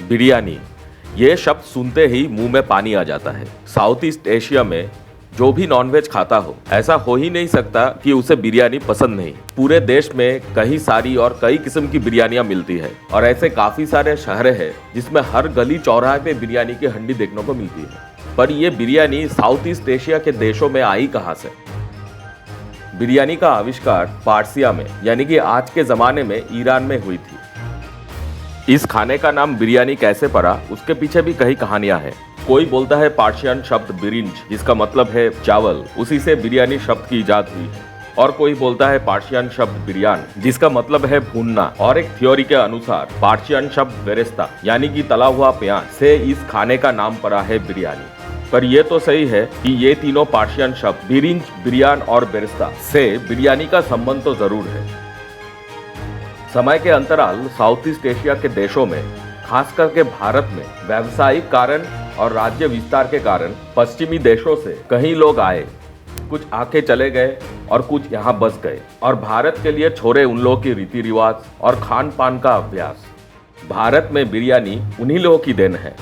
बिरयानी, ये शब्द सुनते ही मुंह में पानी आ जाता है। साउथ ईस्ट एशिया में जो भी नॉनवेज खाता हो, ऐसा हो ही नहीं सकता कि उसे बिरयानी पसंद नहीं। पूरे देश में कई सारी और कई किस्म की बिरयानियां मिलती है और ऐसे काफी सारे शहर हैं जिसमें हर गली चौराहे पे बिरयानी की हंडी देखने को मिलती है। पर ये बिरयानी साउथ ईस्ट एशिया के देशों में आई कहाँ से? बिरयानी का आविष्कार पारसिया में, यानी कि आज के जमाने में ईरान में हुई थी। इस खाने का नाम बिरयानी कैसे पड़ा, उसके पीछे भी कई कहानियां हैं। कोई बोलता है पार्शियन शब्द बिरिंज, जिसका मतलब है चावल, उसी से बिरयानी शब्द की इजाद हुई है। और कोई बोलता है पार्शियन शब्द बिरयान, जिसका मतलब है भूनना। और एक थ्योरी के अनुसार पार्शियन शब्द बेरेस्ता, यानी कि तला हुआ प्याज, से इस खाने का नाम पड़ा है बिरयानी। पर यह तो सही है कि ये तीनों पार्शियन शब्द बिरिंज, बिरयान और बेरेस्ता से बिरयानी का संबंध तो जरूर है। समय के अंतराल साउथ ईस्ट एशिया के देशों में, खास करके भारत में, व्यावसायिक कारण और राज्य विस्तार के कारण पश्चिमी देशों से कई लोग आए। कुछ आके चले गए और कुछ यहाँ बस गए और भारत के लिए छोड़े उन लोगों की रीति रिवाज और खान पान का अभ्यास। भारत में बिरयानी उन्हीं लोगों की देन है।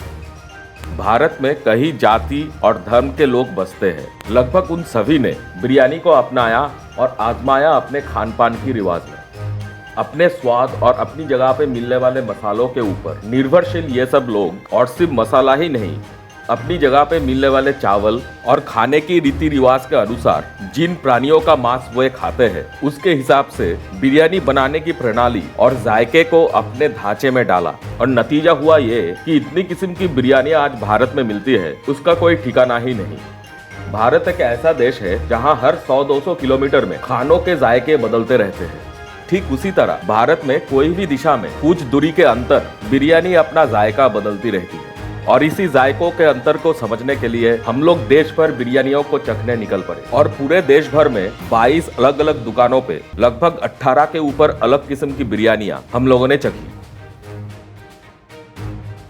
भारत में कई जाति और धर्म के लोग बसते हैं। लगभग उन सभी ने बिरयानी को अपनाया और आजमाया अपने खान पान की रिवाज में। अपने स्वाद और अपनी जगह पे मिलने वाले मसालों के ऊपर निर्भरशील ये सब लोग, और सिर्फ मसाला ही नहीं, अपनी जगह पे मिलने वाले चावल और खाने की रीति रिवाज के अनुसार जिन प्राणियों का मांस वे खाते हैं, उसके हिसाब से बिरयानी बनाने की प्रणाली और जायके को अपने ढांचे में डाला। और नतीजा हुआ ये कि इतनी किस्म की बिरयानी आज भारत में मिलती है, उसका कोई ठिकाना ही नहीं। भारत एक ऐसा देश है जहाँ हर 100-200 किलोमीटर में खानों के जायके बदलते रहते हैं। ठीक उसी तरह भारत में कोई भी दिशा में कुछ दूरी के अंतर बिरयानी अपना जायका बदलती रहती है। और इसी जायकों के अंतर को समझने के लिए हम लोग देश भर बिरयानियों को चखने निकल पड़े। और पूरे देश भर में 22 अलग अलग दुकानों पे लगभग 18 के ऊपर अलग किस्म की बिरयानियां हम लोगों ने चखी।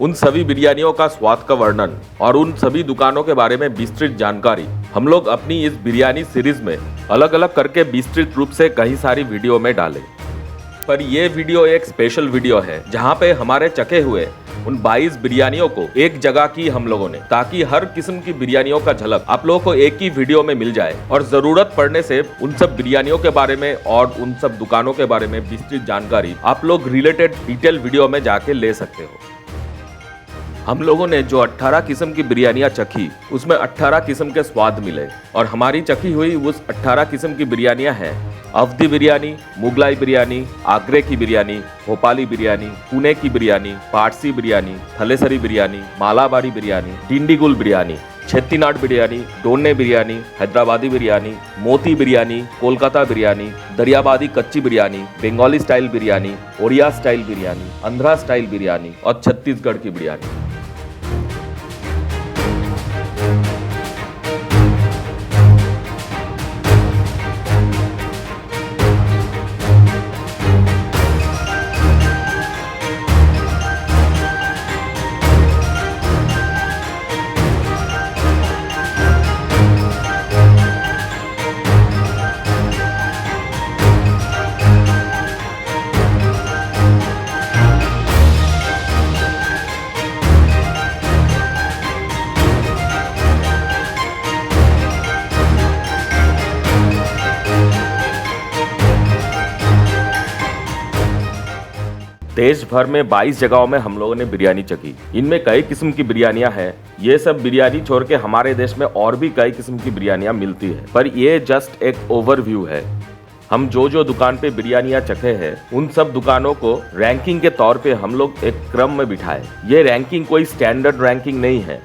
उन सभी बिरयानियों का स्वाद का वर्णन और उन सभी दुकानों के बारे में विस्तृत जानकारी हम लोग अपनी इस बिरयानी सीरीज में अलग अलग करके विस्तृत रूप से कई सारी वीडियो में डाले। पर यह वीडियो एक स्पेशल वीडियो है जहां पे हमारे चखे हुए उन 22 बिरयानियों को एक जगह की हम लोगों ने, ताकि हर किस्म की बिरयानियों का झलक आप लोगों को एक ही वीडियो में मिल जाए और जरूरत पड़ने से उन सब बिरयानियों के बारे में और उन सब दुकानों के बारे में विस्तृत जानकारी आप लोग रिलेटेड डिटेल वीडियो में जाके ले सकते हो। हम लोगों ने जो 18 किस्म की बिरयानियां चखी, उसमें 18 किस्म के स्वाद मिले। और हमारी चखी हुई उस 18 किस्म की बिरयानियां हैं अवधी बिरयानी, मुगलाई बिरयानी, आगरे की बिरयानी, भोपाली बिरयानी, पुणे की बिरयानी, पारसी बिरयानी, थलेसरी बिरयानी, मालाबारी बिरयानी, डिंडीगुल बिरयानी, छत्तीनाड बिरयानी, डोने बिरयानी, हैदराबादी बिरयानी, मोती बिरयानी, कोलकाता बिरयानी, दरियाबादी कच्ची biryani, Bengali style biryani, Odia style biryani, Andhra style biryani और छत्तीसगढ़ की बिरयानी। देश भर में 22 जगहों में हम लोगों ने बिरयानी चखी। इनमें कई किस्म की बिरयानियां हैं। ये सब बिरयानी छोड़ के हमारे देश में और भी कई किस्म की बिरयानियां मिलती है, पर ये जस्ट एक ओवरव्यू है। हम जो दुकान पे बिरयानियां चखे हैं, उन सब दुकानों को रैंकिंग के तौर पे हम लोग एक क्रम में बिठाए। ये रैंकिंग कोई स्टैंडर्ड रैंकिंग नहीं है,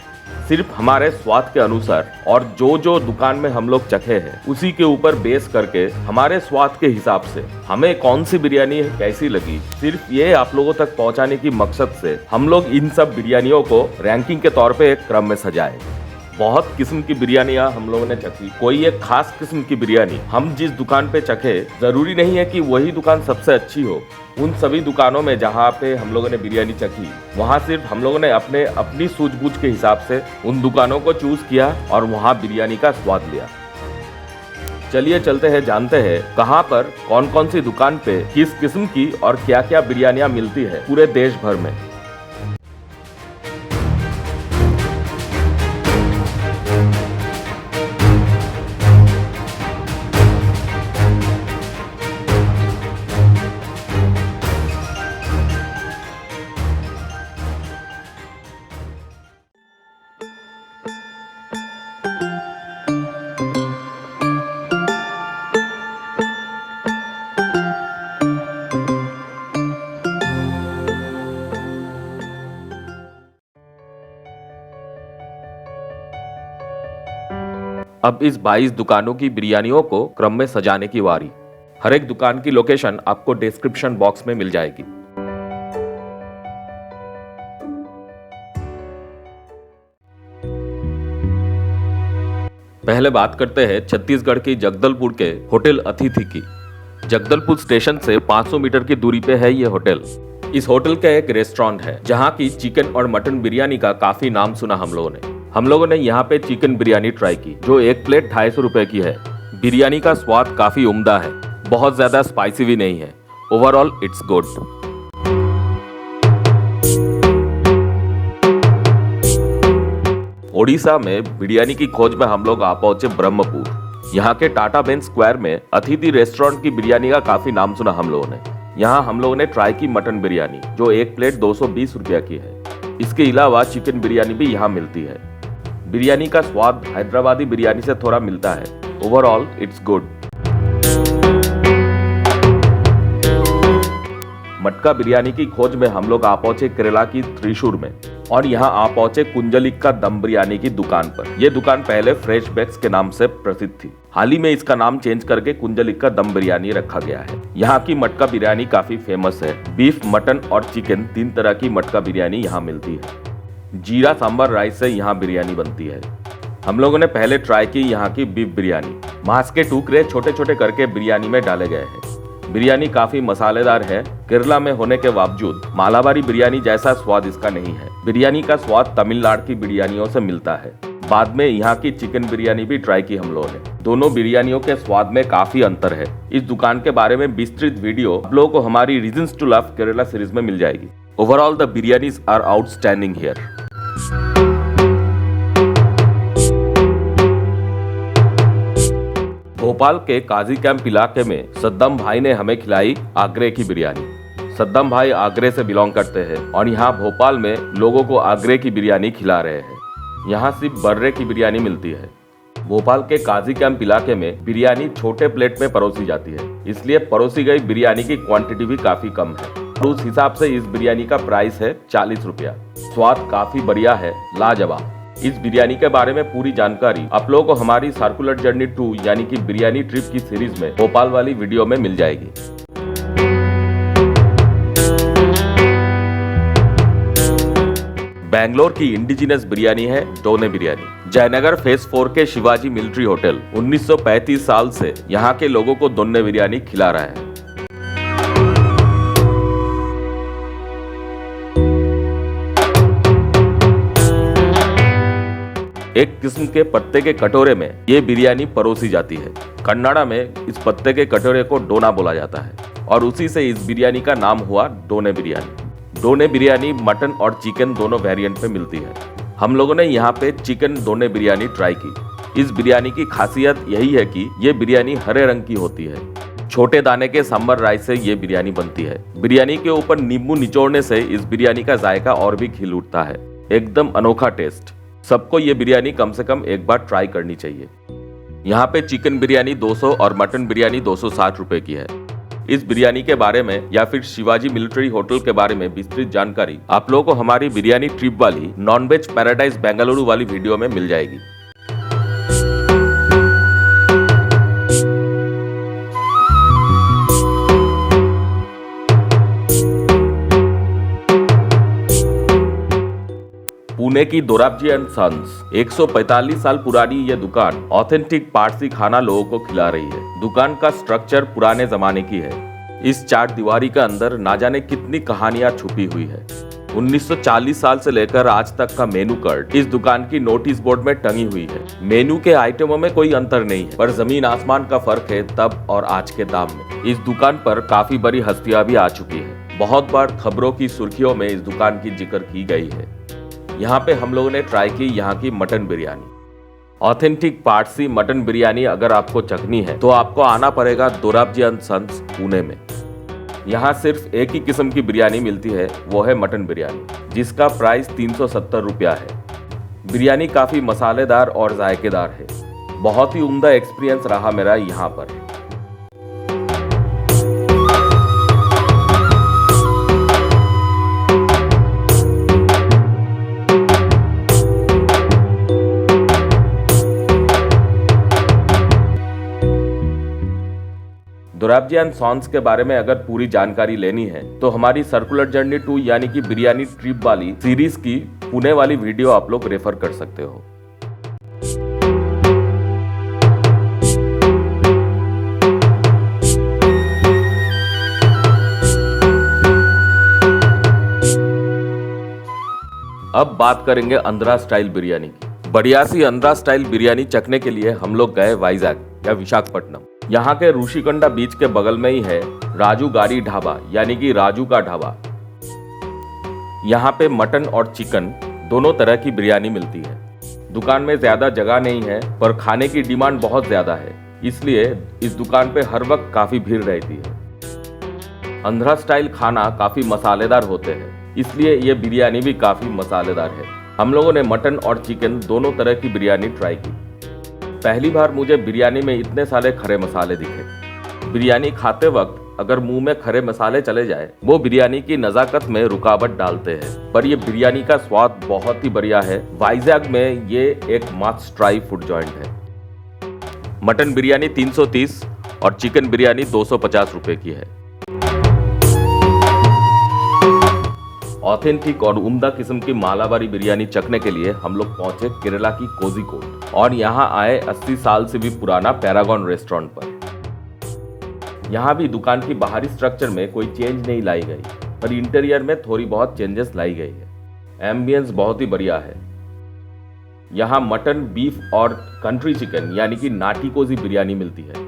सिर्फ हमारे स्वाद के अनुसार और जो दुकान में हम लोग चखे हैं उसी के ऊपर बेस करके हमारे स्वाद के हिसाब से हमें कौन सी बिरयानी कैसी लगी, सिर्फ ये आप लोगों तक पहुंचाने की मकसद से हम लोग इन सब बिरयानियों को रैंकिंग के तौर पे एक क्रम में सजाए। बहुत किस्म की बिरयानियां हम लोगों ने चखी। कोई एक खास किस्म की बिरयानी हम जिस दुकान पे चखे, जरूरी नहीं है कि वही दुकान सबसे अच्छी हो। उन सभी दुकानों में जहाँ पे हम लोगों ने बिरयानी चखी, वहाँ सिर्फ हम लोगों ने अपनी सूझबूझ के हिसाब से उन दुकानों को चूज किया और वहाँ बिरयानी का स्वाद लिया। चलिए चलते हैं, जानते हैं कहाँ पर कौन कौन सी दुकान पे किस किस्म की और क्या क्या बिरयानियां मिलती है पूरे देश भर में। अब इस 22 दुकानों की बिरयानियों को क्रम में सजाने की बारी। हर एक दुकान की लोकेशन आपको डिस्क्रिप्शन बॉक्स में मिल जाएगी। पहले बात करते हैं छत्तीसगढ़ की जगदलपुर के होटल अतिथि की। जगदलपुर स्टेशन से 500 मीटर की दूरी पे है ये होटल। इस होटल का एक रेस्टोरेंट है जहाँ की चिकन और मटन बिरयानी का काफी नाम सुना हम लोगों ने यहाँ पे चिकन बिरयानी ट्राई की, जो एक प्लेट 250 रुपए की है। बिरयानी का स्वाद काफी उम्दा है, बहुत ज्यादा स्पाइसी भी नहीं है। Overall it's good. ओडिशा में बिरयानी की खोज में हम लोग आ पहुंचे ब्रह्मपुर। यहाँ के टाटा बेन स्क्वायर में अतिथि रेस्टोरेंट की बिरयानी का काफी नाम सुना हम लोगों ने। यहाँ हम लोगों ने ट्राई की मटन बिरयानी, जो एक प्लेट 220 रुपया की है। इसके अलावा चिकन बिरयानी भी यहाँ मिलती है। बिरयानी का स्वाद हैदराबादी बिरयानी से थोड़ा मिलता है। Overall it's good. मटका बिरयानी की खोज में हम लोग आ पहुंचे केरला की त्रिशूर में और यहाँ आ पहुंचे कुंजलिक का दम बिरयानी की दुकान पर। यह दुकान पहले फ्रेश बैग्स के नाम से प्रसिद्ध थी। हाल ही में इसका नाम चेंज करके कुंजलिक का दम बिरयानी रखा गया है। यहाँ की मटका बिरयानी काफी फेमस है। बीफ, मटन और चिकन 3 तरह की मटका बिरयानी यहाँ मिलती है। जीरा सांबर राइस से यहाँ बिरयानी बनती है। हम लोगों ने पहले ट्राई की यहाँ की बीफ बिरयानी। मांस के टुकड़े छोटे छोटे करके बिरयानी में डाले गए हैं। बिरयानी काफी मसालेदार है। केरला में होने के बावजूद मालाबारी बिरयानी जैसा स्वाद इसका नहीं है। बिरयानी का स्वाद तमिलनाडु की बिरयानियों से मिलता है। बाद में यहाँ की चिकन बिरयानी भी ट्राई की हम लोगों ने। दोनों बिरयानियों के स्वाद में काफी अंतर है। इस दुकान के बारे में विस्तृत वीडियो आप लोगों को हमारी reasons to love Kerala series में मिल जाएगी। Overall the biryanis are outstanding here. Bhopal के काजी कैंप इलाके में सद्दाम भाई ने हमें खिलाई आगरे की बिरयानी। सद्दाम भाई आगरे से बिलोंग करते हैं और यहाँ भोपाल में लोगों को आगरे की बिरयानी खिला रहे हैं। यहाँ सिर्फ बर्रे की बिरयानी मिलती है। भोपाल के काजी कैंप इलाके में बिरयानी छोटे प्लेट में परोसी जाती है, इसलिए परोसी गई बिरयानी की क्वांटिटी भी काफी कम है। उस हिसाब से इस बिरयानी का प्राइस है 40 रुपया। स्वाद काफी बढ़िया है, लाजवाब। इस बिरयानी के बारे में पूरी जानकारी आप लोगों को हमारी सर्कुलर जर्नी 2 यानी कि बिरयानी ट्रिप की सीरीज में भोपाल वाली वीडियो में मिल जाएगी। बैंगलोर की इंडिजिनस बिरयानी है डोने बिरयानी। जयनगर फेज 4 के शिवाजी मिलिट्री होटल 1935 साल से यहाँ के लोगों को दोने बिरयानी खिला रहा है। एक किस्म के पत्ते के कटोरे में ये बिरयानी परोसी जाती है। कन्नड़ा में इस पत्ते के कटोरे को डोना बोला जाता है और उसी से इस बिरयानी का नाम हुआ डोने बिरयानी। डोने बिरयानी मटन और चिकन दोनों वेरिएंट में मिलती है। हम लोगों ने यहाँ पे चिकन डोने बिरयानी ट्राई की। इस बिरयानी की खासियत यही है कि ये बिरयानी हरे रंग की होती है। छोटे दाने के सांबर राइस से ये बिरयानी बनती है। बिरयानी के ऊपर नींबू निचोड़ने से इस बिरयानी का जायका और भी खिल उठता है। एकदम अनोखा टेस्ट। सबको ये बिरयानी कम से कम एक बार ट्राई करनी चाहिए। यहाँ पे चिकन बिरयानी 200 और मटन बिरयानी 260 रुपए की है। इस बिरयानी के बारे में या फिर शिवाजी मिलिट्री होटल के बारे में विस्तृत जानकारी आप लोगों को हमारी बिरयानी ट्रिप वाली नॉनवेज पैराडाइज बेंगलुरु वाली वीडियो में मिल जाएगी। पुणे की दोराबजी एंड सन्स 145 साल पुरानी ये दुकान ऑथेंटिक पारसी खाना लोगों को खिला रही है। दुकान का स्ट्रक्चर पुराने जमाने की है। इस 4 दीवारी के अंदर ना जाने कितनी कहानियां छुपी हुई है। 1940 साल से लेकर आज तक का मेनू कार्ड इस दुकान की नोटिस बोर्ड में टंगी हुई है। मेनू के आइटमों में कोई अंतर नहीं है, पर जमीन आसमान का फर्क है तब और आज के दाम में। इस दुकान पर काफी बड़ी हस्तियां भी आ चुकी है। बहुत बार खबरों की सुर्खियों में इस दुकान की जिक्र की गई है। यहाँ पे हम लोगों ने ट्राई की यहाँ की mutton biryani. Authentic Parsi mutton biryani अगर आपको चखनी है तो आपको आना पड़ेगा दोराबजी एंड सन्स पुणे में। यहाँ सिर्फ एक ही किस्म की बिरयानी मिलती है, वो है मटन बिरयानी, जिसका प्राइस 370 रुपया है। बिरयानी काफी मसालेदार और जायकेदार है। बहुत ही उम्दा एक्सपीरियंस रहा मेरा यहाँ पर। दोराबजी एंड सॉन्स के बारे में अगर पूरी जानकारी लेनी है तो हमारी सर्कुलर जर्नी 2 यानी कि बिरयानी ट्रिप वाली सीरीज की पुणे वाली वीडियो आप लोग रेफर कर सकते हो। अब बात करेंगे आंध्रा स्टाइल बिरयानी की। बढ़िया सी आंध्रा स्टाइल बिरयानी चखने के लिए हम लोग गए वाइजैक या विशाखापट्टनम। यहाँ के ऋषिकंडा बीच के बगल में ही है राजू गारी ढाबा यानी कि राजू का ढाबा। यहाँ पे मटन और चिकन दोनों तरह की बिरयानी मिलती है। दुकान में ज्यादा जगह नहीं है पर खाने की डिमांड बहुत ज्यादा है, इसलिए इस दुकान पे हर वक्त काफी भीड़ रहती है। आंध्रा स्टाइल खाना काफी मसालेदार होते हैं, इसलिए ये बिरयानी भी काफी मसालेदार है। हम लोगों ने मटन और चिकन दोनों तरह की बिरयानी ट्राई की। पहली बार मुझे बिरयानी में इतने सारे खड़े मसाले दिखे। बिरयानी खाते वक्त अगर मुंह में खड़े मसाले चले जाए वो बिरयानी की नजाकत में रुकावट डालते हैं, पर ये बिरयानी का स्वाद बहुत ही बढ़िया है। वाइजैक में ये एक मस्ट ट्राई फूड जॉइंट है। मटन बिरयानी 330 और चिकन बिरयानी 250 रुपए की है। ऑथेंटिक और उम्दा किस्म की मालाबारी बिरयानी चखने के लिए हम लोग पहुंचे केरला की कोझिकोड और यहाँ आए 80 साल से भी पुराना पैरागॉन रेस्टोरेंट पर। यहाँ भी दुकान की बाहरी स्ट्रक्चर में कोई चेंज नहीं लाई गई, पर इंटीरियर में थोड़ी बहुत चेंजेस लाई गई है। एम्बियंस बहुत ही बढ़िया है। यहाँ मटन, बीफ और कंट्री चिकन यानी कि नाटी कोजी बिरयानी मिलती है।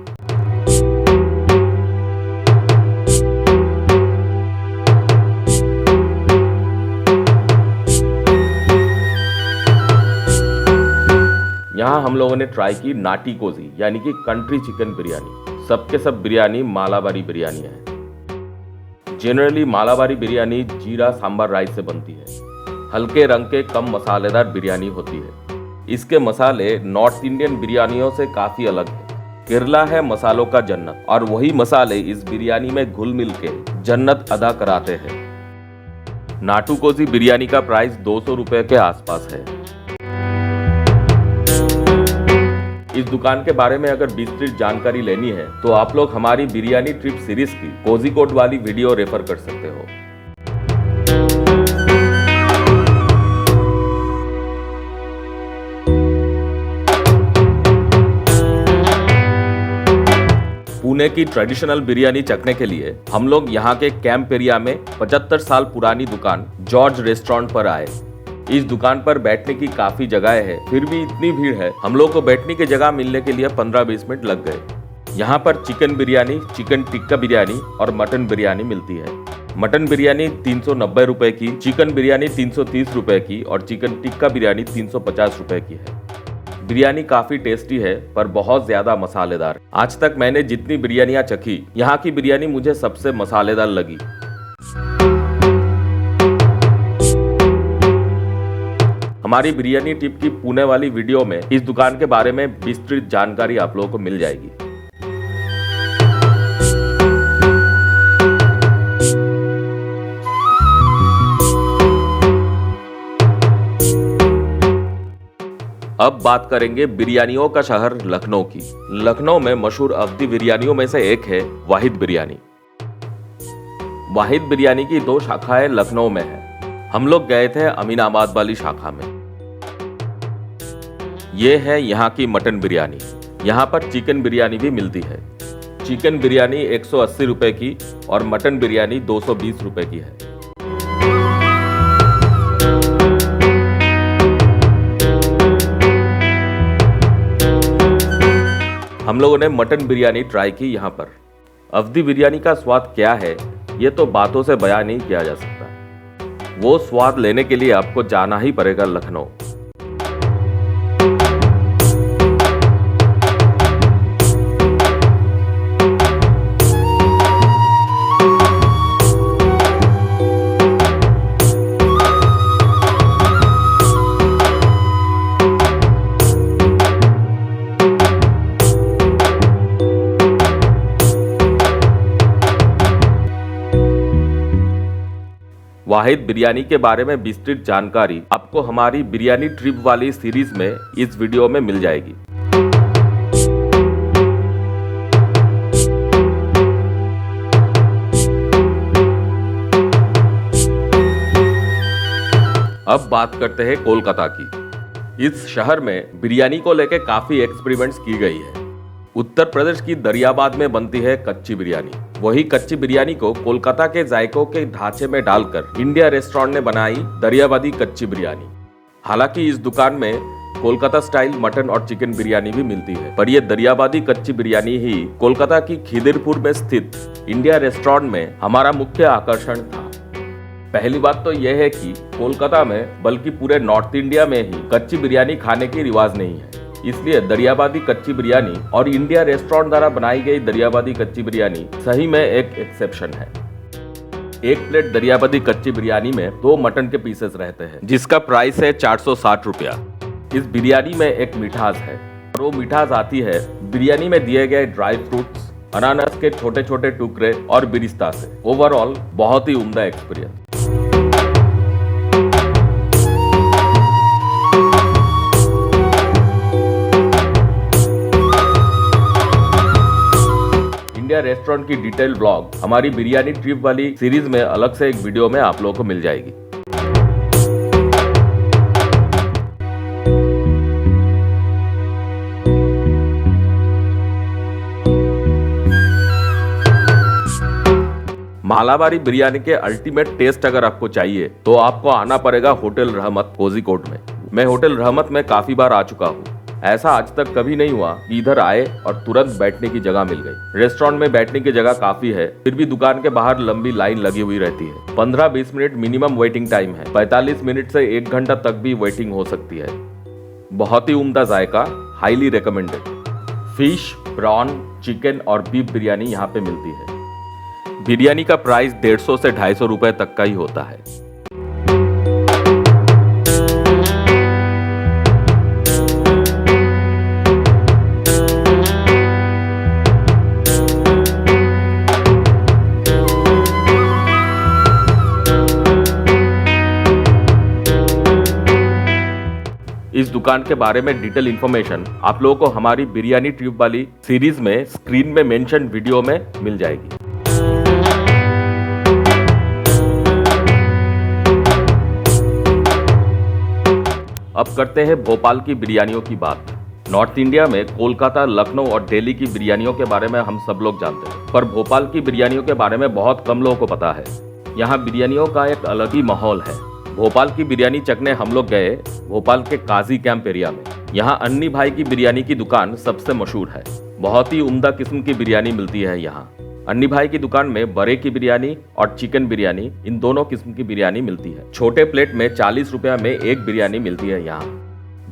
यहाँ हम लोगों ने ट्राई की नाटी कोजी यानी कि कंट्री चिकन बिरयानी। सबके सब बिरयानी मालाबारी बिरयानी है। जनरली मालाबारी बिरयानी जीरा सांबर राइस से बनती है। हल्के रंग के कम मसालेदार बिरयानी होती है। इसके मसाले नॉर्थ इंडियन बिरयानियों से काफी अलग है। केरला है मसालों का जन्नत और वही मसाले इस बिरयानी में घुल मिल के जन्नत अदा कराते हैं। नाटू कोजी बिरयानी का प्राइस 200 रुपए के आसपास है। इस दुकान के बारे में अगर विस्तृत जानकारी लेनी है तो आप लोग हमारी बिरयानी ट्रिप सीरीज की कोझिकोड वाली वीडियो रेफर कर सकते हो। पुणे की ट्रेडिशनल बिरयानी चखने के लिए हम लोग यहाँ के कैंप एरिया में 75 साल पुरानी दुकान जॉर्ज रेस्टोरेंट पर आए। इस दुकान पर बैठने की काफी जगह है, फिर भी इतनी भीड़ है हम लोग को बैठने की जगह मिलने के लिए 15-20 मिनट लग गए। यहाँ पर चिकन बिरयानी, चिकन टिक्का बिरयानी और मटन बिरयानी मिलती है। मटन बिरयानी 390 रुपए की, चिकन बिरयानी 330 रुपए की और चिकन टिक्का बिरयानी 350 रुपए की है। बिरयानी काफी टेस्टी है पर बहुत ज्यादा मसालेदार। आज तक मैंने जितनी बिरयानियां चखी, यहाँ की बिरयानी मुझे सबसे मसालेदार लगी। हमारी बिरयानी टिप की पुणे वाली वीडियो में इस दुकान के बारे में विस्तृत जानकारी आप लोगों को मिल जाएगी। अब बात करेंगे बिरयानियों का शहर लखनऊ की। लखनऊ में मशहूर अवधी बिरयानियों में से एक है वाहिद बिरयानी। वाहिद बिरयानी की 2 शाखाएं लखनऊ में है। हम लोग गए थे अमीनाबाद वाली शाखा में। ये है यहाँ की मटन बिरयानी। यहाँ पर चिकन बिरयानी भी मिलती है। चिकन बिरयानी 180 रुपए की और मटन बिरयानी 220 रुपए की है। हम लोगों ने मटन बिरयानी ट्राई की यहाँ पर। अवधी बिरयानी का स्वाद क्या है ये तो बातों से बयान नहीं किया जा सकता। वो स्वाद लेने के लिए आपको जाना ही पड़ेगा लखनऊ। वाहिद बिरयानी के बारे में विस्तृत जानकारी आपको हमारी बिरयानी ट्रिप वाली सीरीज में इस वीडियो में मिल जाएगी। अब बात करते हैं कोलकाता की। इस शहर में बिरयानी को लेकर काफी एक्सपेरिमेंट्स की गई है। उत्तर प्रदेश की दरियाबाद में बनती है कच्ची बिरयानी। वही कच्ची बिरयानी को कोलकाता के जायकों के ढांचे में डालकर इंडिया रेस्टोरेंट ने बनाई दरियाबादी कच्ची बिरयानी। हालांकि इस दुकान में कोलकाता स्टाइल मटन और चिकन बिरयानी भी मिलती है, पर यह दरियाबादी कच्ची बिरयानी ही कोलकाता की खिदिरपुर में स्थित इंडिया रेस्टोरेंट में हमारा मुख्य आकर्षण था। पहली बात तो यह है कि कोलकाता में बल्कि पूरे नॉर्थ इंडिया में ही कच्ची बिरयानी खाने की रिवाज नहीं है, इसलिए दरियाबादी कच्ची बिरयानी और इंडिया रेस्टोरेंट द्वारा बनाई गई दरियाबादी कच्ची बिरयानी सही में एक एक्सेप्शन है। एक प्लेट दरियाबादी कच्ची बिरयानी में 2 मटन के पीसेस रहते हैं, जिसका प्राइस है 460 रुपया। इस बिरयानी में एक मिठास है और वो मिठास आती है बिरयानी में दिए गए ड्राई फ्रूट्स, अनानास के छोटे छोटे टुकड़े और बिरिस्ता से। ओवरऑल बहुत ही उम्दा एक्सपीरियंस। इंडिया रेस्टोरेंट की डिटेल ब्लॉग हमारी बिरयानी ट्रिप वाली सीरीज में अलग से एक वीडियो में आप लोगों को मिल जाएगी। मालाबारी बिरयानी के अल्टीमेट टेस्ट अगर आपको चाहिए तो आपको आना पड़ेगा होटल रहमत कोझिकोड में। मैं होटल रहमत में काफी बार आ चुका हूँ। ऐसा आज तक कभी नहीं हुआ कि इधर आए और तुरंत बैठने की जगह मिल गई। रेस्टोरेंट में बैठने की जगह काफी है, फिर भी दुकान के बाहर लंबी लाइन लगी हुई रहती है। 15-20 मिनट मिनिमम वेटिंग टाइम है। 45 मिनट से 1 घंटा तक भी वेटिंग हो सकती है। बहुत ही उम्दा जायका, highly recommended. Fish, prawn, chicken और बीफ बिरयानी यहाँ पे मिलती है। बिरयानी का प्राइस 150 से 250 रुपए तक का ही होता है। इस दुकान के बारे में डिटेल इंफॉर्मेशन आप लोगों को हमारी बिरयानी ट्रिप वाली सीरीज में स्क्रीन में मेंशन वीडियो में मिल जाएगी। अब करते हैं भोपाल की बिरयानियों की बात। नॉर्थ इंडिया में कोलकाता, लखनऊ और दिल्ली की बिरयानियों के बारे में हम सब लोग जानते हैं, पर भोपाल की बिरयानियों के बारे में बहुत कम लोगों को पता है। यहाँ बिरयानियों का एक अलग ही माहौल है। भोपाल की बिरयानी चखने हम लोग गए भोपाल के काजी कैंप एरिया में। यहाँ अन्नी भाई की बिरयानी की दुकान सबसे मशहूर है। बहुत ही उम्दा किस्म की बिरयानी मिलती है यहाँ। अन्नी भाई की दुकान में बड़े की बिरयानी और चिकन बिरयानी, इन दोनों किस्म की बिरयानी मिलती है। छोटे प्लेट में 40 रुपया में एक बिरयानी मिलती है यहाँ।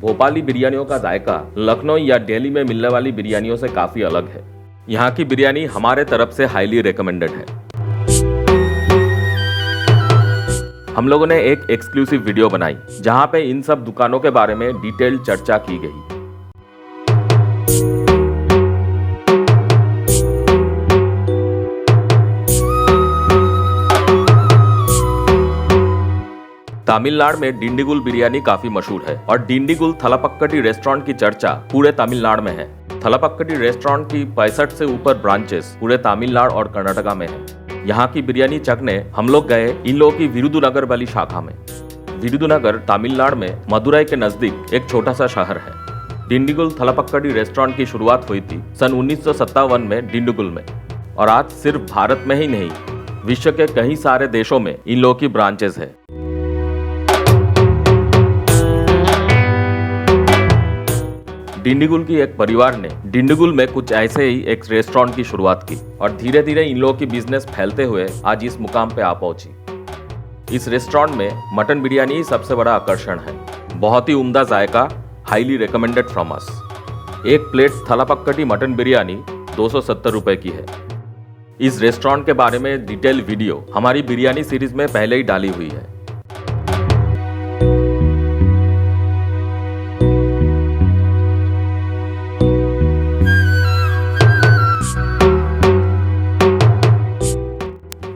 भोपाली बिरयानियों का जायका लखनऊ या दिल्ली में मिलने वाली बिरयानियों से काफी अलग है। यहाँ की बिरयानी हमारे तरफ से हाईली रिकमेंडेड है। हम लोगों ने एक एक्सक्लूसिव वीडियो बनाई जहाँ पे इन सब दुकानों के बारे में डिटेल चर्चा की गई। तमिलनाडु में डिंडीगुल बिरयानी काफी मशहूर है और डिंडीगुल थलापक्कटी रेस्टोरेंट की चर्चा पूरे तमिलनाडु में है। थलापक्कटी रेस्टोरेंट की 65 से ऊपर ब्रांचेस पूरे तमिलनाडु और कर्नाटका में है। यहाँ की बिरयानी चखने हम लोग गए इन लोगों की विरुदुनगर वाली शाखा में। विरुदुनगर तमिलनाडु में मदुरई के नजदीक एक छोटा सा शहर है। डिंडीगुल थलापक्कटी रेस्टोरेंट की शुरुआत हुई थी सन 1957 में डिंडीगुल में, और आज सिर्फ भारत में ही नहीं विश्व के कई सारे देशों में इन लोगों की ब्रांचेस है। डिंडीगुल की एक परिवार ने डिंडीगुल में कुछ ऐसे ही एक रेस्टोरेंट की शुरुआत की और धीरे धीरे इन लोगों की बिजनेस फैलते हुए आज इस मुकाम पे आ पहुंची। इस रेस्टोरेंट में मटन बिरयानी ही सबसे बड़ा आकर्षण है। बहुत ही उम्दा जायका, हाईली रिकमेंडेड फ्रॉम अस। एक प्लेट थलापक्कटी मटन बिरयानी 270 रुपए की है। इस रेस्टोरेंट के बारे में डिटेल वीडियो हमारी बिरयानी सीरीज में पहले ही डाली हुई है।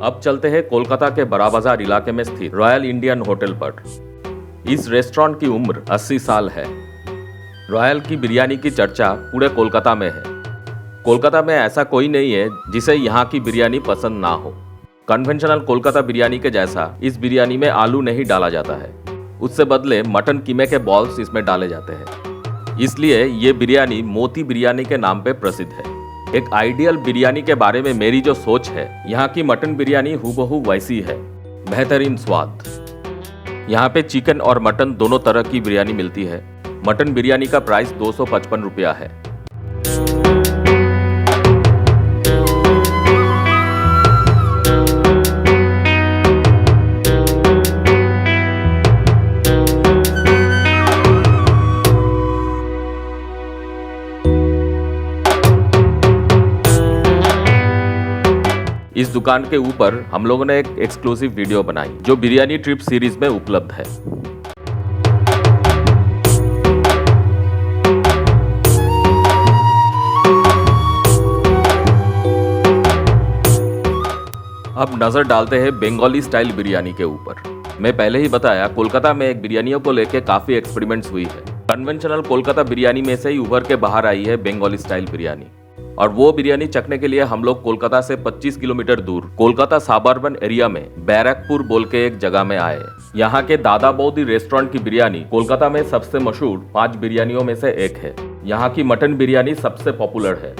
अब चलते हैं कोलकाता के बड़ा बाजार इलाके में स्थित रॉयल इंडियन होटल पर। इस रेस्टोरेंट की उम्र 80 साल है। रॉयल की बिरयानी की चर्चा पूरे कोलकाता में है। कोलकाता में ऐसा कोई नहीं है जिसे यहाँ की बिरयानी पसंद ना हो। कन्वेंशनल कोलकाता बिरयानी के जैसा इस बिरयानी में आलू नहीं डाला जाता है। उससे बदले मटन कीमे के बॉल्स इसमें डाले जाते हैं। इसलिए ये बिरयानी मोती बिरयानी के नाम पे प्रसिद्ध है। एक आइडियल बिरयानी के बारे में मेरी जो सोच है, यहाँ की मटन बिरयानी हूबहू वैसी है, बेहतरीन स्वाद। यहाँ पे चिकन और मटन दोनों तरह की बिरयानी मिलती है। मटन बिरयानी का प्राइस 255 रुपया है। इस दुकान के ऊपर हम लोगों ने एक एक्सक्लूसिव वीडियो बनाई जो बिरयानी ट्रिप सीरीज में उपलब्ध है। अब नजर डालते हैं बंगाली स्टाइल बिरयानी के ऊपर। मैं पहले ही बताया, कोलकाता में एक बिरयानियों को लेकर काफी एक्सपेरिमेंट्स हुई है। कन्वेंशनल कोलकाता बिरयानी में से ही उभर के बाहर आई है बंगाली स्टाइल बिरयानी, और वो बिरयानी चखने के लिए हम लोग कोलकाता से 25 किलोमीटर दूर कोलकाता सबअर्बन एरिया में बैरकपुर बोल के एक जगह में आए। यहाँ के दादा बौदी रेस्टोरेंट की बिरयानी कोलकाता में सबसे मशहूर 5 बिरयानियों में से एक है। यहाँ की मटन बिरयानी सबसे पॉपुलर है।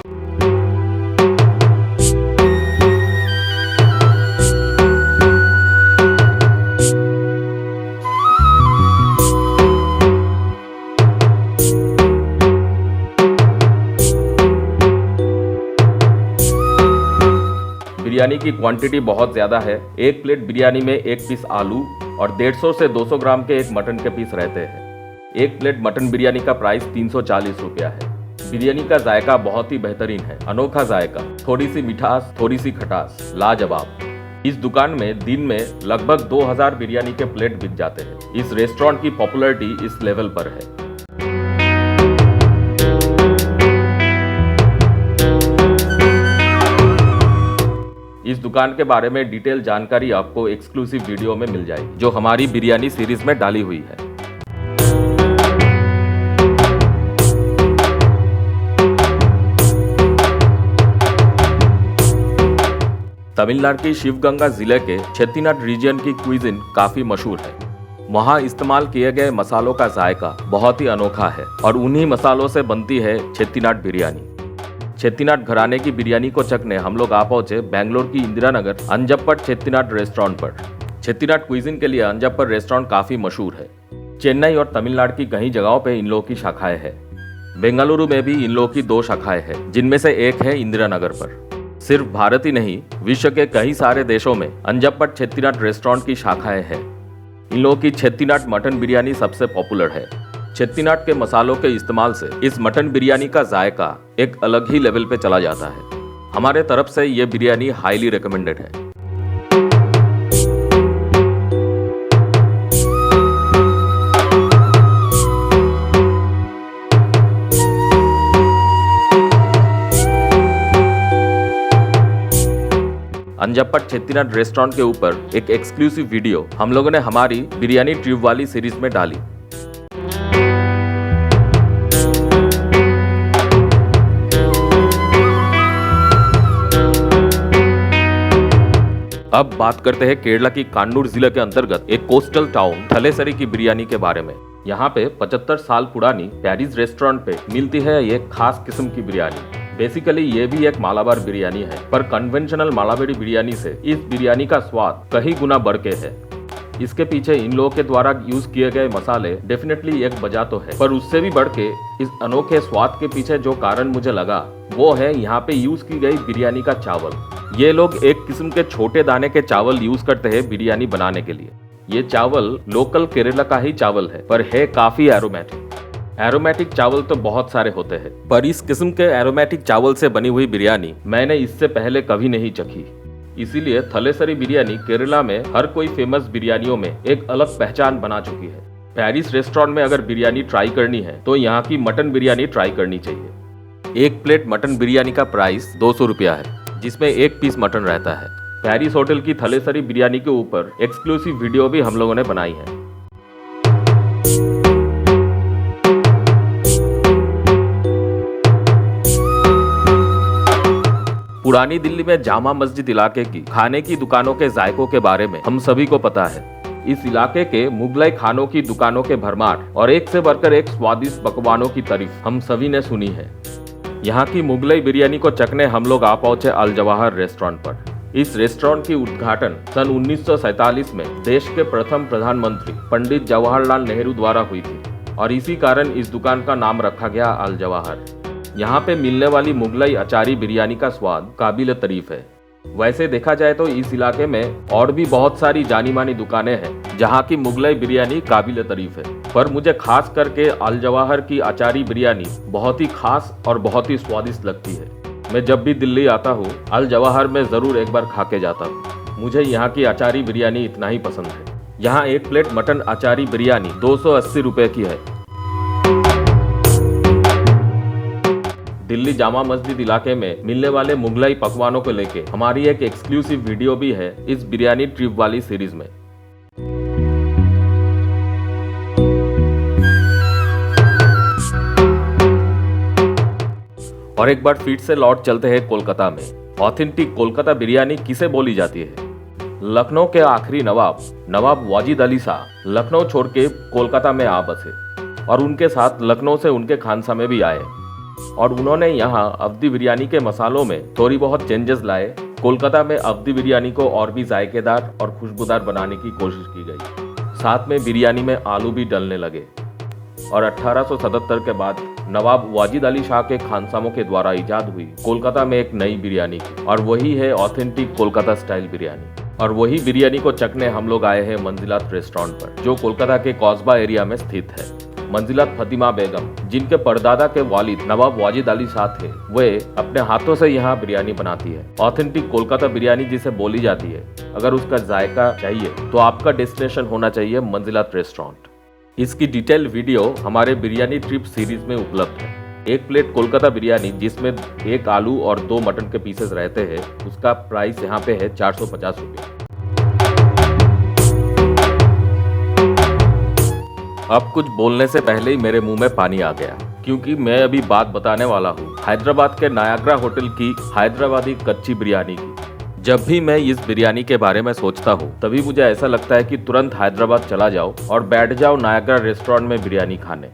बिरयानी की क्वांटिटी बहुत ज्यादा है। एक प्लेट बिरयानी में एक पीस आलू और 150 से 200 ग्राम के एक मटन के पीस रहते हैं। एक प्लेट मटन बिरयानी का प्राइस 340 रुपया है। बिरयानी का जायका बहुत ही बेहतरीन है, अनोखा जायका, थोड़ी सी मिठास, थोड़ी सी खटास, लाजवाब। इस दुकान में दिन में लगभग 2000 बिरयानी के प्लेट बिक जाते हैं। इस रेस्टोरेंट की पॉपुलैरिटी इस लेवल पर है। इस दुकान के बारे में डिटेल जानकारी आपको एक्सक्लूसिव वीडियो में मिल जाएगी जो हमारी बिरयानी सीरीज में डाली हुई है। तमिलनाडु की शिवगंगा जिले के चेट्टिनाड रीजन की क्विजिन काफी मशहूर है। वहाँ इस्तेमाल किए गए मसालों का जायका बहुत ही अनोखा है और उन्हीं मसालों से बनती है चेट्टिनाड बिरयानी। चेट्टिनाड घराने की बिरयानी को चखने हम लोग आ पहुंचे बेंगलोर की इंदिरा नगर अंजप्पड़ चेट्टिनाड रेस्टोरेंट पर। चेट्टिनाड क्विजिन के लिए अंजप्पड़ रेस्टोरेंट काफी मशहूर है। चेन्नई और तमिलनाडु की कई जगहों पे इन लोगों की शाखाएं हैं। बेंगलुरु में भी इन लोगों की 2 शाखाएं हैं, जिनमें से एक है इंदिरा नगर पर। सिर्फ भारत ही नहीं, विश्व के कई सारे देशों में अंजप्पड़ चेट्टिनाड रेस्टोरेंट की शाखाएं हैं। इन लोगों की चेट्टिनाड मटन बिरयानी सबसे पॉपुलर है। चेट्टिनाड के मसालों के इस्तेमाल से इस मटन बिरयानी का जायका एक अलग ही लेवल पे चला जाता है। हमारे तरफ से ये बिरयानी हाईली रिकमेंडेड है। अंजप्पड़ चेट्टिनाड रेस्टोरेंट के ऊपर एक एक्सक्लूसिव वीडियो हम लोगों ने हमारी बिरयानी ट्रिप वाली सीरीज में डाली। अब बात करते हैं केरला की कान्नूर जिले के अंतर्गत एक कोस्टल टाउन थलेसरी की बिरयानी के बारे में। यहाँ पे 75 साल पुरानी पैरिस रेस्टोरेंट पे मिलती है एक खास किस्म की बिरयानी। बेसिकली ये भी एक मालाबार बिरयानी है, पर कन्वेंशनल मालाबारी बिरयानी से इस बिरयानी का स्वाद कई गुना बढ़ के है। इसके पीछे इन लोगों के द्वारा यूज किए गए मसाले डेफिनेटली एक वजह तो है, पर उससे भी बढ़ के इस अनोखे स्वाद के पीछे जो कारण मुझे लगा वो है यहाँ पे यूज की गई बिरयानी का चावल। ये लोग एक किस्म के छोटे दाने के चावल यूज करते हैं बिरयानी बनाने के लिए। ये चावल लोकल केरला का ही चावल है, पर है काफी एरोमेटिक। एरोमेटिक चावल तो बहुत सारे होते हैं, पर इस किस्म के एरोमेटिक चावल से बनी हुई बिरयानी मैंने इससे पहले कभी नहीं चखी। इसीलिए थलेसरी बिरयानी केरला में हर कोई फेमस बिरयानियों में एक अलग पहचान बना चुकी है। पैरिस रेस्टोरेंट में अगर बिरयानी ट्राई करनी है तो यहाँ की मटन बिरयानी ट्राई करनी चाहिए। एक प्लेट मटन बिरयानी का प्राइस 200 रुपया है, जिसमें एक पीस मटन रहता है। पैरिस होटल की थलेसरी बिरयानी के ऊपर एक्सक्लूसिव वीडियो भी हम लोगों ने बनाई है। पुरानी दिल्ली में जामा मस्जिद इलाके की खाने की दुकानों के जायकों के बारे में हम सभी को पता है। इस इलाके के मुगलाई खानों की दुकानों के भरमार और एक से बढ़कर एक स्वादिष्ट पकवानों की तारीफ हम सभी ने सुनी है। यहाँ की मुगलई बिरयानी को चखने हम लोग आ पहुंचे अल जवाहर रेस्टोरेंट पर। इस रेस्टोरेंट की उद्घाटन सन 1947 में देश के प्रथम प्रधानमंत्री पंडित जवाहरलाल नेहरू द्वारा हुई थी और इसी कारण इस दुकान का नाम रखा गया अल जवाहर। यहाँ पे मिलने वाली मुगलई अचारी बिरयानी का स्वाद काबिल तारीफ है। वैसे देखा जाए तो इस इलाके में और भी बहुत सारी जानी मानी दुकानें हैं जहाँ की मुगलई बिरयानी काबिल तारीफ है, पर मुझे खास करके अल जवाहर की अचारी बिरयानी बहुत ही खास और बहुत ही स्वादिष्ट लगती है। मैं जब भी दिल्ली आता हूँ अल जवाहर में जरूर एक बार खा के जाता हूँ। मुझे यहाँ की अचारी बिरयानी इतना ही पसंद है। यहाँ एक प्लेट मटन अचारी बिरयानी 280 रुपए की है। दिल्ली जामा मस्जिद इलाके में मिलने वाले मुगलाई पकवानों को लेके हमारी एक एक्सक्लूसिव वीडियो भी है इस बिरयानी ट्रिप वाली सीरीज में। और एक बार फिर से लौट चलते हैं कोलकाता में। ऑथेंटिक कोलकाता बिरयानी किसे बोली जाती है? लखनऊ के आखिरी नवाब वाजिद अली शाह लखनऊ छोड़ के कोलकाता में आ बसे और उनके साथ लखनऊ से उनके खानसामे भी आए और उन्होंने यहाँ अवधी बिरयानी के मसालों में थोड़ी बहुत चेंजेस लाए। कोलकाता में अवधी बिरयानी को और भी जायकेदार और खुशबूदार बनाने की कोशिश की गई। साथ में बिरयानी में आलू भी डलने लगे और 1877 के बाद नवाब वाजिद अली शाह के खानसामों के द्वारा इजाद हुई कोलकाता में एक नई बिरयानी की, और वही है ऑथेंटिक कोलकाता स्टाइल बिरयानी। और वही बिरयानी को चखने हम लोग आए हैं मंजिलात रेस्टोरेंट पर, जो कोलकाता के कौसबा एरिया में स्थित है। मंजिलात फतिमा बेगम, जिनके परदादा के वालिद नवाब वाजिद अली शाह थे, वे अपने हाथों से यहाँ बिरयानी बनाती है। ऑथेंटिक कोलकाता बिरयानी जिसे बोली जाती है, अगर उसका जायका चाहिए तो आपका डेस्टिनेशन होना चाहिए मंजिलात रेस्टोरेंट। इसकी डिटेल वीडियो हमारे बिरयानी ट्रिप सीरीज में उपलब्ध है। एक प्लेट कोलकाता बिरयानी जिसमें एक आलू और 2 मटन के पीसेस रहते हैं, उसका प्राइस यहाँ पे है 450 रुपये। अब कुछ बोलने से पहले ही मेरे मुंह में पानी आ गया, क्योंकि मैं अभी बात बताने वाला हूँ हैदराबाद के नायाग्रा होटल की हैदराबादी कच्ची बिरयानी की। जब भी मैं इस बिरयानी के बारे में सोचता हूँ तभी मुझे ऐसा लगता है कि तुरंत हैदराबाद चला जाओ और बैठ जाओ नायाग्रा रेस्टोरेंट में बिरयानी खाने।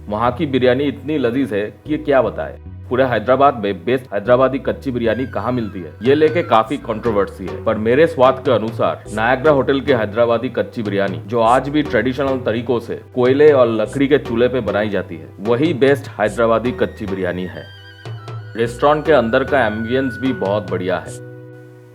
वहाँ की बिरयानी इतनी लजीज है कि क्या बताए। पूरे हैदराबाद में बेस्ट हैदराबादी कच्ची बिरयानी कहाँ मिलती है, ये लेके काफी कंट्रोवर्सी है, पर मेरे स्वाद के अनुसार नायाग्रा होटल की हैदराबादी कच्ची बिरयानी, जो आज भी ट्रेडिशनल तरीकों से कोयले और लकड़ी के चूल्हे पे बनाई जाती है, वही बेस्ट हैदराबादी कच्ची बिरयानी है। रेस्टोरेंट के अंदर का एम्बियंस भी बहुत बढ़िया है।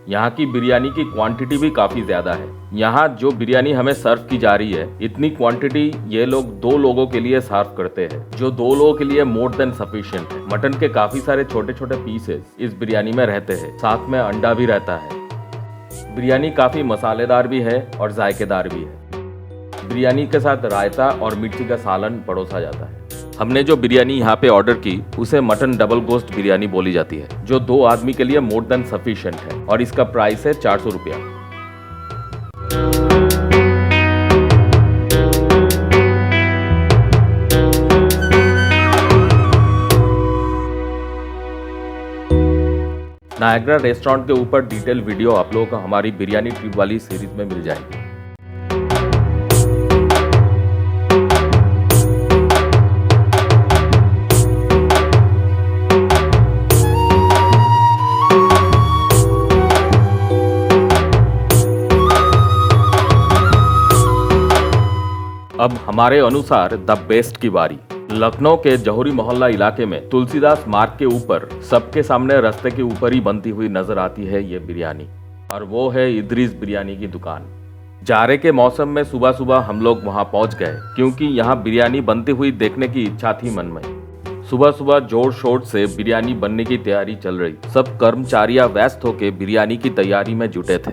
यहाँ की बिरयानी की क्वांटिटी भी काफी ज्यादा है। यहाँ जो बिरयानी हमें सर्व की जा रही है, इतनी क्वांटिटी ये लोग 2 लोगों के लिए सर्व करते हैं, जो 2 लोगों के लिए मोर देन सफिशिएंट है। मटन के काफी सारे छोटे छोटे पीसेस इस बिरयानी में रहते हैं, साथ में अंडा भी रहता है। बिरयानी काफी मसालेदार भी है और जायकेदार भी है। बिरयानी के साथ रायता और मिर्ची का सालन परोसा जाता है। हमने जो बिरयानी यहाँ पे ऑर्डर की उसे मटन डबल गोश्त बिरयानी बोली जाती है, जो 2 आदमी के लिए मोर देन सफिशिएंट है और इसका प्राइस है 400 रुपया। नायाग्रा रेस्टोरेंट के ऊपर डिटेल वीडियो आप लोगों को हमारी बिरयानी ट्रिप वाली सीरीज में मिल जाएगी। अब हमारे अनुसार द बेस्ट की बारी। लखनऊ के जौहरी मोहल्ला इलाके में तुलसीदास मार्ग के ऊपर सबके सामने रास्ते के ऊपर ही बनती हुई नजर आती है ये बिरयानी, और वो है इदरीस बिरयानी की दुकान। जाड़े के मौसम में सुबह सुबह हम लोग वहां पहुंच गए, क्योंकि यहाँ बिरयानी बनती हुई देखने की इच्छा थी मन में। सुबह सुबह जोर शोर से बिरयानी बनने की तैयारी चल रही। सब कर्मचारियां व्यस्त होकर बिरयानी की तैयारी में जुटे थे।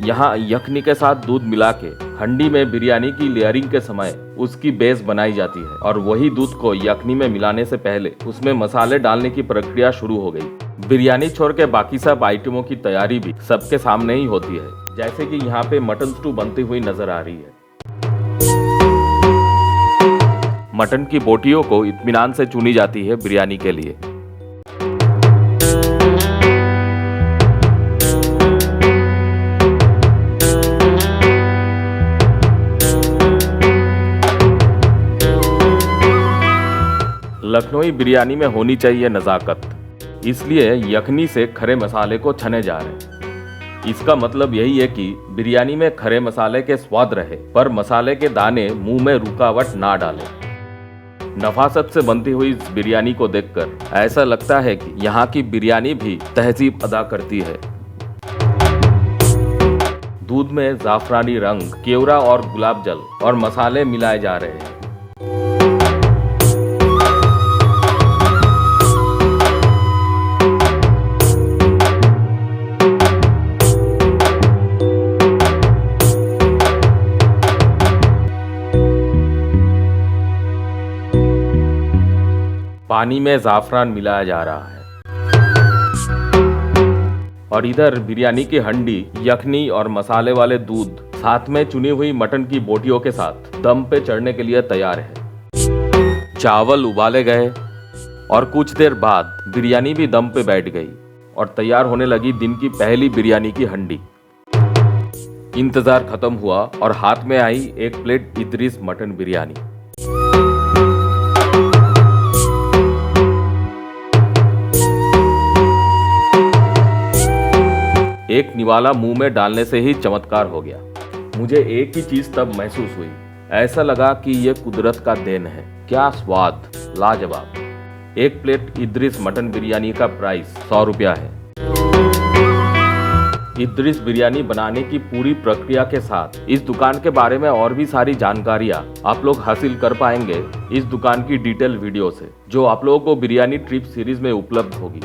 यहाँ यखनी के साथ दूध मिला के हंडी में बिरयानी की लेयरिंग के समय उसकी बेस बनाई जाती है, और वही दूध को यखनी में मिलाने से पहले उसमें मसाले डालने की प्रक्रिया शुरू हो गई। बिरयानी छोड़ के बाकी सब आइटमों की तैयारी भी सबके सामने ही होती है, जैसे कि यहाँ पे मटन स्टू बनती हुई नजर आ रही है। मटन की बोटियों को इत्मीनान से चुनी जाती है बिरयानी के लिए। लखनवी बिरयानी में होनी चाहिए नज़ाकत, इसलिए यखनी से खरे मसाले को छने जा रहे हैं। इसका मतलब यही है कि बिरयानी में खरे मसाले के स्वाद रहे, पर मसाले के दाने मुंह में रुकावट ना डालें। नफासत से बनती हुई इस बिरयानी को देखकर ऐसा लगता है कि यहाँ की बिरयानी भी तहजीब अदा करती है। दूध में जाफरानी रंग, केवड़ा और गुलाब जल और मसाले मिलाए जा रहे हैं। पानी में जाफरान मिलाया जा रहा है और इधर बिरयानी की हंडी, यखनी और मसाले वाले दूध साथ में चुनी हुई मटन की बोटियों के साथ दम पे चढ़ने के लिए तैयार है। चावल उबाले गए और कुछ देर बाद बिरयानी भी दम पे बैठ गई और तैयार होने लगी दिन की पहली बिरयानी की हंडी। इंतजार खत्म हुआ और हाथ में आई एक प्लेट इदरिस मटन बिरयानी। एक निवाला मुंह में डालने से ही चमत्कार हो गया। मुझे एक ही चीज तब महसूस हुई, ऐसा लगा कि यह कुदरत का देन है। क्या स्वाद, लाजवाब। एक प्लेट इदरिस मटन बिरयानी का प्राइस 100 रुपया है। इदरिस बिरयानी बनाने की पूरी प्रक्रिया के साथ इस दुकान के बारे में और भी सारी जानकारियां आप लोग हासिल कर पाएंगे इस दुकान की डिटेल वीडियो से, जो आप लोगों को बिरयानी ट्रिप सीरीज में उपलब्ध होगी।